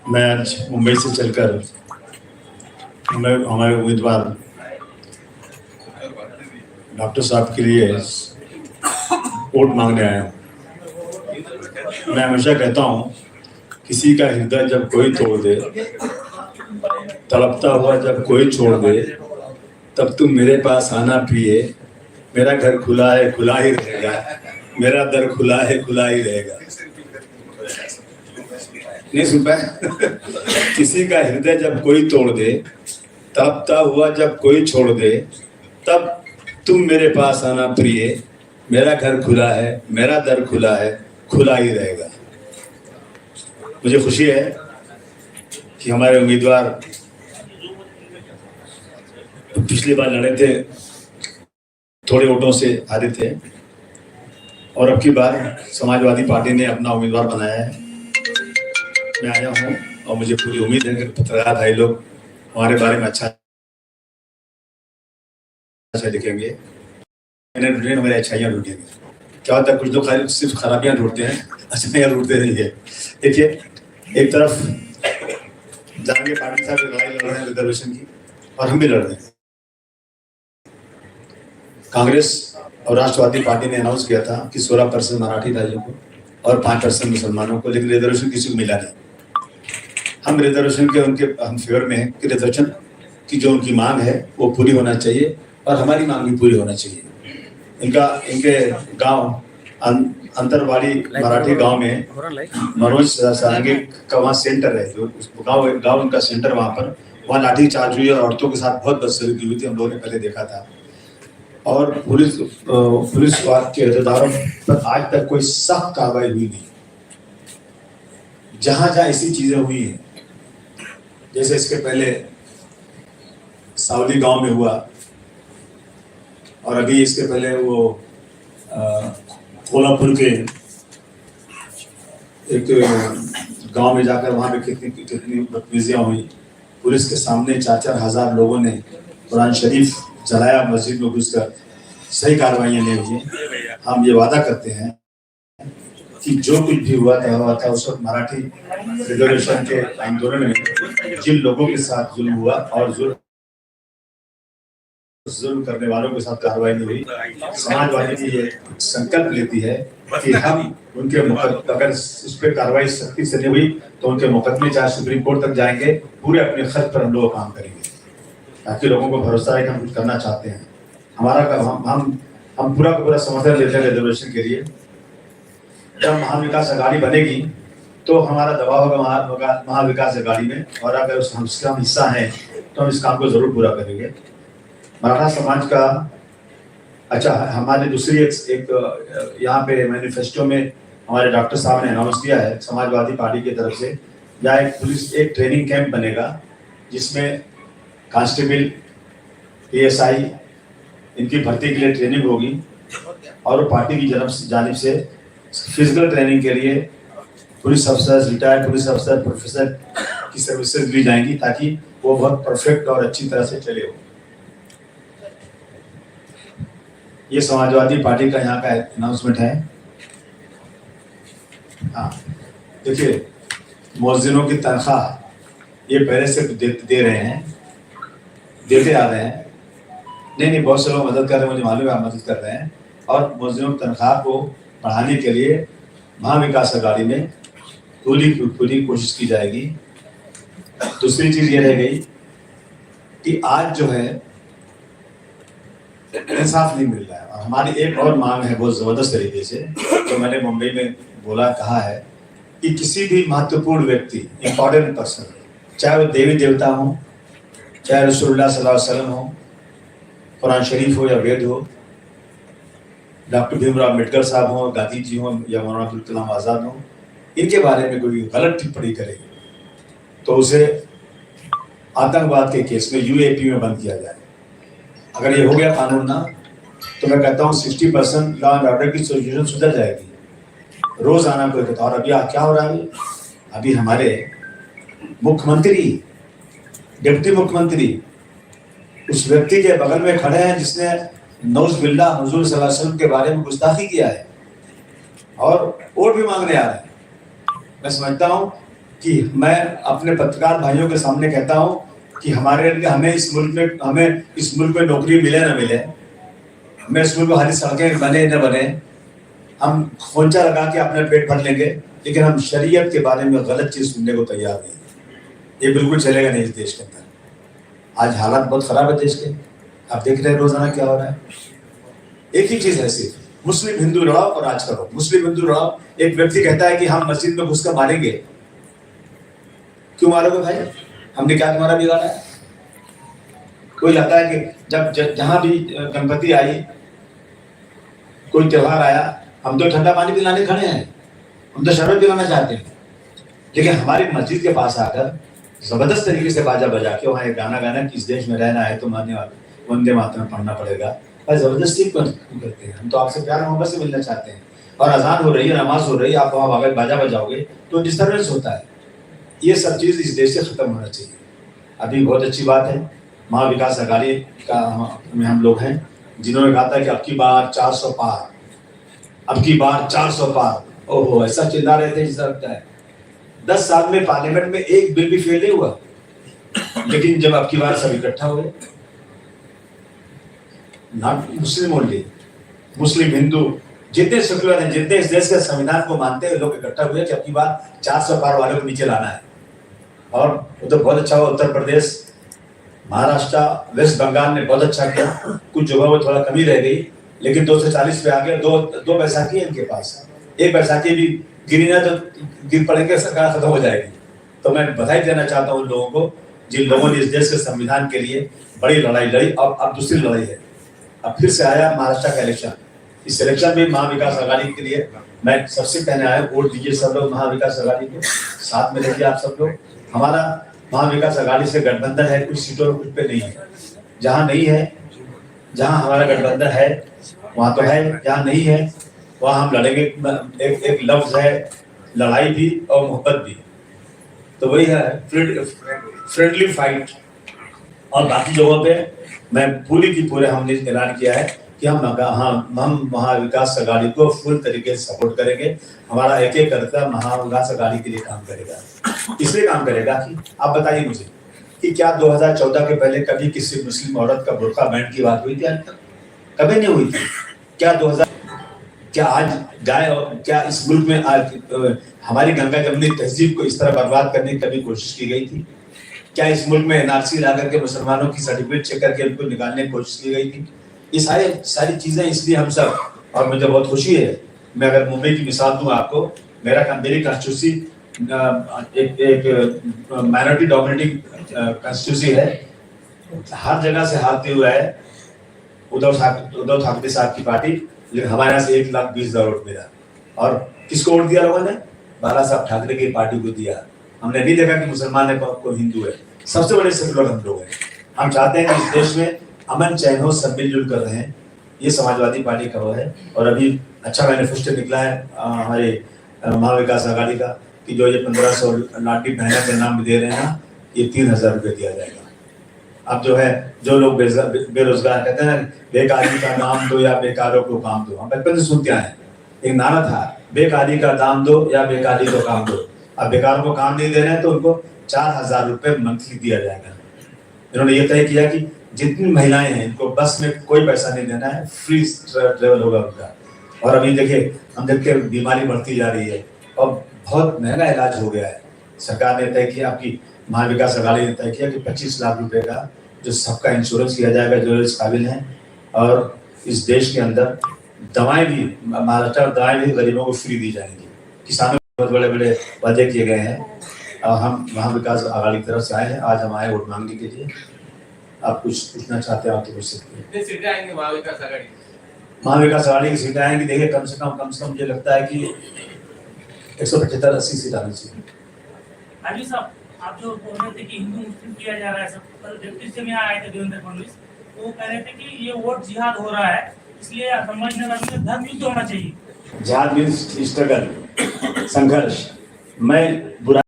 मैं आज मुंबई से चलकर हमारे उम्मीदवार डॉक्टर साहब के लिए वोट मांगने आया हूँ। मैं हमेशा कहता हूँ, किसी का हृदय जब कोई तोड़ दे, तड़पता हुआ जब कोई छोड़ दे, तब तुम मेरे पास आना प्रिय। मेरा घर खुला है, खुला ही रहेगा। मेरा दर खुला है, खुला ही रहेगा। नहीं सुन पाए? किसी का हृदय जब कोई तोड़ दे, तड़पता हुआ जब कोई छोड़ दे, तब तुम मेरे पास आना प्रिय। मेरा घर खुला है, मेरा दर खुला है, खुला ही रहेगा। मुझे खुशी है कि हमारे उम्मीदवार पिछली बार लड़े थे, थोड़े वोटों से हारे थे, और अब की बार समाजवादी पार्टी ने अपना उम्मीदवार बनाया है। मैं आया हूँ और मुझे पूरी उम्मीद है कि पत्रकार भाई लोग हमारे बारे में अच्छा लिखेंगे, हमारी अच्छाइयाँ ढूंढेंगे। क्या होता है, कुछ लोग खाली सिर्फ खराबियां ढूंढते हैं, अच्छाइयाँ ढूंढते नहीं है। देखिए, एक तरफ जाएंगे पार्टी साहब लड़ाई लड़ रहे हैं रिजर्वेशन की, और हम भी लड़ रहे हैं। कांग्रेस और राष्ट्रवादी पार्टी ने अनाउंस किया था कि 16% मराठी भाइयों को और 5% मुसलमानों को, लेकिन रिजर्वेशन किसी को मिला नहीं। हम रिजर्वेशन के हम फेवर में हैं कि रिजर्वेशन की जो उनकी मांग है वो पूरी होना चाहिए, और हमारी मांग भी पूरी होना चाहिए। इनके गांव अंतरवाड़ी मराठी गांव में मनोज सारंगी का वहाँ सेंटर है, जो गांव उनका सेंटर, वहाँ लाठी चार्ज हुई और औरतों के साथ बहुत बदसलूकी हुई थी। हम लोगों ने पहले देखा था, और पुलिस के अहदेदारों पर आज तक कोई सख्त कार्रवाई हुई नहीं। जहां जहां ऐसी चीजें हुई हैं, जैसे इसके पहले सावली गांव में हुआ, और अभी इसके पहले वो कोल्हापुर के एक गांव में जाकर वहां पे कितनी बदतमीजियां हुई। पुलिस के सामने 4-4 हजार लोगों ने कुरान शरीफ जलाया मस्जिद में घुसकर। सही कार्रवाइयां नहीं हुई। हम ये वादा करते हैं कि जो कुछ भी हुआ था उस वक्त मराठी रिजर्वेशन के आंदोलन में जिन लोगों के साथ जुल्म हुआ और जुल्म करने वालों के साथ कार्रवाई नहीं हुई, समाजवादी की ये संकल्प लेती है कि हम उनके अगर इस पे कार्रवाई सख्ती से नहीं हुई तो उनके मुकदमे चाहे सुप्रीम कोर्ट तक जाएंगे। पूरे अपने खर्च पर हम लोग काम करेंगे, ताकि लोगों को भरोसा है कि हम कुछ करना चाहते हैं। हमारा हम पूरा का पूरा समर्थन देते हैं रिजर्वेशन के लिए। जब महाविकास अघाड़ी बनेगी तो हमारा दबाव होगा महाविकास अघाड़ी में, और अगर उसका हम हिस्सा हैं तो हम इस काम को जरूर पूरा करेंगे। मराठा समाज का अच्छा, हमारे दूसरी एक यहाँ पे मैनिफेस्टो में हमारे डॉक्टर साहब ने अनाउंस किया है समाजवादी पार्टी की तरफ से, यहाँ एक ट्रेनिंग कैंप बनेगा जिसमें कांस्टेबल, पीएसआई, इनकी भर्ती के लिए ट्रेनिंग होगी, और पार्टी की जानिब से फिजिकल ट्रेनिंग के लिए पुलिस अफसर, रिटायर्ड पुलिस अफसर, प्रोफेसर की सर्विसेज ली जाएंगी, ताकि वो बहुत परफेक्ट और अच्छी तरह से चले हो। ये समाजवादी पार्टी का यहाँ का अनाउंसमेंट है। हाँ, देखिए, मुअज्जिनों की तनख्वाह ये पहले से दे रहे हैं, देते आ रहे हैं। नहीं, बहुत से लोग मदद कर रहे हैं, मुझे मालूम है आप मदद कर रहे हैं, और मुअज्जिनों की तनख्वाह को बढ़ाने के लिए महाविकास अघाड़ी में पूरी कोशिश की जाएगी। दूसरी चीज ये रह गई कि आज जो है इंसाफ नहीं मिल रहा है, और हमारी एक और मांग है बहुत जबरदस्त तरीके से, जो मैंने मुंबई में कहा है कि किसी भी महत्वपूर्ण व्यक्ति, इंपॉर्टेंट पर्सन, चाहे वो देवी देवता हो, चाहे रसूलुल्लाह सल्लल्लाहु अलैहि वसल्लम हो, कुरान शरीफ हो या वेद हो, डॉक्टर भीमराव अम्बेडकर साहब हो, गांधी जी हो, या मौलाना अब्दुल कलाम आज़ाद हो, इनके बारे में कोई गलत टिप्पणी करेगी तो उसे आतंकवाद के केस में यूएपी में बंद किया जाए। अगर ये हो गया कानून ना, तो मैं कहता हूँ 60% लॉ एंड ऑर्डर की सिचुएशन सुधर जाएगी। रोज आना कोई कहता, और अभी क्या हो रहा है? अभी हमारे मुख्यमंत्री, डिप्टी मुख्यमंत्री उस व्यक्ति के बगल में खड़े हैं जिसने नौज़ुबिल्लाह हुज़ूर सल्लल्लाहु अलैहि वसल्लम के बारे में गुस्ताखी किया है, और वोट भी मांगने आ रहे हैं। मैं समझता हूँ कि मैं अपने पत्रकार भाइयों के सामने कहता हूं कि हमें इस मुल्क में नौकरी मिले ना मिले, हमें इस मुल्क में हरी सड़कें बने न बने, हम खोंचा लगा के अपना पेट भर लेंगे, लेकिन हम शरीयत के बारे में गलत चीज सुनने को तैयार नहीं। ये बिल्कुल चलेगा नहीं इस देश के अंदर। आज हालात बहुत खराब है देश के, आप देख रहे हैं रोजाना क्या हो रहा है। एक ही चीज है सिर्फ, मुस्लिम हिंदू लड़ाओ और राज करो, मुस्लिम हिंदू लड़ाओ। एक व्यक्ति कहता है कि हम मस्जिद में घुसकर मारेंगे। क्यों मारोगे भाई? हमने क्या तुम्हारा बिगाड़ा है? कोई लगता है कि जब जहां भी गणपति आई, कोई त्योहार आया, हम तो ठंडा पानी पिलाने खड़े हैं, हम तो शरबत पिलाना चाहते हैं, लेकिन हमारी मस्जिद के पास आकर जबरदस्त तरीके से बाजा बजा के वहां एक गाना गाना कि इस देश में रहना है तो मानने वाले वंदे मातरम पढ़ना पड़ेगा, और जबरदस्ती करते हैं। हम तो आपसे प्यार मोहब्बत से मिलना चाहते हैं, और अजान हो रही है, नमाज हो रही है, आप वहां बाजा बजाओगे तो डिस्टर्बेंस होता है। ये सब चीज इस देश से खत्म होना चाहिए। अभी बहुत अच्छी बात है, महाविकास अघाड़ी का में हम लोग हैं, जिन्होंने कहा था कि अब की बार 400 पार, अब की बार 400 पार। ओहो, ऐसा चिल्ला रहे थे जिसका लगता है 10 साल में पार्लियामेंट में एक बिल भी फेल नहीं हुआ, लेकिन जब अब की बार सब इकट्ठा हुए, नॉट मुस्लिम ओनली, मुस्लिम हिंदू जितने सेक्युलर हैं, जितने इस देश के संविधान को मानते हैं, लोग इकट्ठा हुए कि अब की बार 400 पार वाले को नीचे लाना है। और वो तो बहुत अच्छा हुआ, उत्तर प्रदेश, महाराष्ट्र, वेस्ट बंगाल ने बहुत अच्छा किया। कुछ जगहों में थोड़ा कमी रह गई, लेकिन 240 पे आ गया। दो बैसाखी है इनके पास, एक बैसाखी भी गिरी ना तो गिर पड़ेंगे, सरकार खत्म हो जाएगी। तो मैं बधाई देना चाहता हूँ उन लोगों को जिन लोगों ने इस देश के संविधान के लिए बड़ी लड़ाई लड़ी। अब दूसरी लड़ाई है, अब फिर से आया महाराष्ट्र का इलेक्शन। इस इलेक्शन में महाविकास अघाड़ी के लिए मैं सबसे पहले आया, वोट दीजिए सब लोग महाविकास अघाड़ी को, साथ में रहिए आप सब लोग। हमारा महाविकास अघाड़ी से गठबंधन है, कुछ सीटों और कुछ पे नहीं है। जहां नहीं है, जहां हमारा गठबंधन है वहां तो है, जहां नहीं है वहां हम लड़ेंगे। एक लफ्ज है, लड़ाई भी और मोहब्बत भी, तो वही है फ्रेंडली फाइट। और बाकी जगहों पे मैं पूरी की पूरे हमने ऐलान किया है कि हम महाविकास अघाड़ी को फुल तरीके से सपोर्ट करेंगे। हमारा एक एक करता महाविकास अघाड़ी के लिए काम करेगा। इसलिए काम करेगा कि आप बताइए मुझे कि क्या 2014 के पहले कभी किसी मुस्लिम औरत का बुर्का बैंड की बात हुई थी? आज तक कभी नहीं हुई थी। क्या आज क्या इस मुल्क में आज हमारी गंगा जमनी तहजीब को इस तरह बर्बाद करने की कभी कोशिश की गई थी? क्या इस मुल्क में एनआरसी ला करके मुसलमानों की सर्टिफिकेट चेक करके उनको निकालने की कोशिश की गई थी? ये सारी चीजें इसलिए हम सब, और मुझे बहुत खुशी है, मैं अगर मुंबई की मिसाल दूं आपको, मेरी कॉन्स्टिट्यूंसी एक माइनॉरिटी डोमिनेटिंग कॉन्स्टिट्यूंसी है, हर जगह से हारते हुए है उद्धव ठाकरे साहब की पार्टी, लेकिन हमारे यहाँ से 1,20,000 वोट मिला। और किसको वोट दिया लोगों ने? बाला साहब ठाकरे की पार्टी को दिया। हमने नहीं देखा कि मुसलमान है को हिंदू है। सबसे बड़े सेकुलर हम लोग हैं। हम चाहते हैं कि इस देश में अमन चैन हो, सब मिलजुल कर रहे हैं। ये समाजवादी पार्टी का वो है। और अभी अच्छा मैनिफेस्टो निकला है हमारे महाविकास अघाड़ी का कि जो ये 1500 लाडली बहना के नाम दे रहे हैं ना, ये 3,000 रुपये दिया जाएगा। अब जो है, जो लोग बेरोजगार कहते हैं बेकारी का नाम दो या बेकारों को काम दो, हम बचपन से सुनते आए। एक नारा था, बेकारी का दाम दो या बेकारी को काम दो। अब बेकारों को काम नहीं दे रहे हैं तो उनको 4,000 रुपये मंथली दिया जाएगा। इन्होंने ये तय किया कि जितनी महिलाएं हैं इनको बस में कोई पैसा नहीं देना है, फ्री ट्रेवल होगा उनका। और अभी देखिए, हम देखते हैं बीमारी बढ़ती जा रही है और बहुत महंगा इलाज हो गया है। सरकार ने तय किया, आपकी महाविकास अघाड़ी ने तय किया कि 25 लाख रुपए का जो सबका इंश्योरेंस किया जाएगा जो इस काबिल है। और इस देश के अंदर दवाएं भी, महाराष्ट्र दवाएं भी गरीबों को फ्री दी जाएंगी। किसानों को बहुत बड़े बड़े वादे किए गए हैं। हम महाविकास अघाड़ी की तरफ से आए हैं, आज हम आए वोट मांगने के लिए। आप कुछ पूछना चाहते हैं आप तो पूछ सकते हैं। सीटें आएंगी महाविकास अघाड़ी? महाविकास अघाड़ी की सीटें आएंगी, देखिए कम से कम मुझे लगता है कि 175-80 सीट आनी चाहिए। हाजी साहब, आप जो बोल रहे थे कि हिंदू मुस्लिम किया जा रहा है, सब कल डिप्टी से में आए थे देवेंद्र फडणवीस, वो कह रहे थे कि ये वोट जिहाद हो रहा है, इसलिए समाजनगर में धर्म युद्ध होना चाहिए। जिहाद मीन्स स्ट्रगल, संघर्ष। मैं बुरा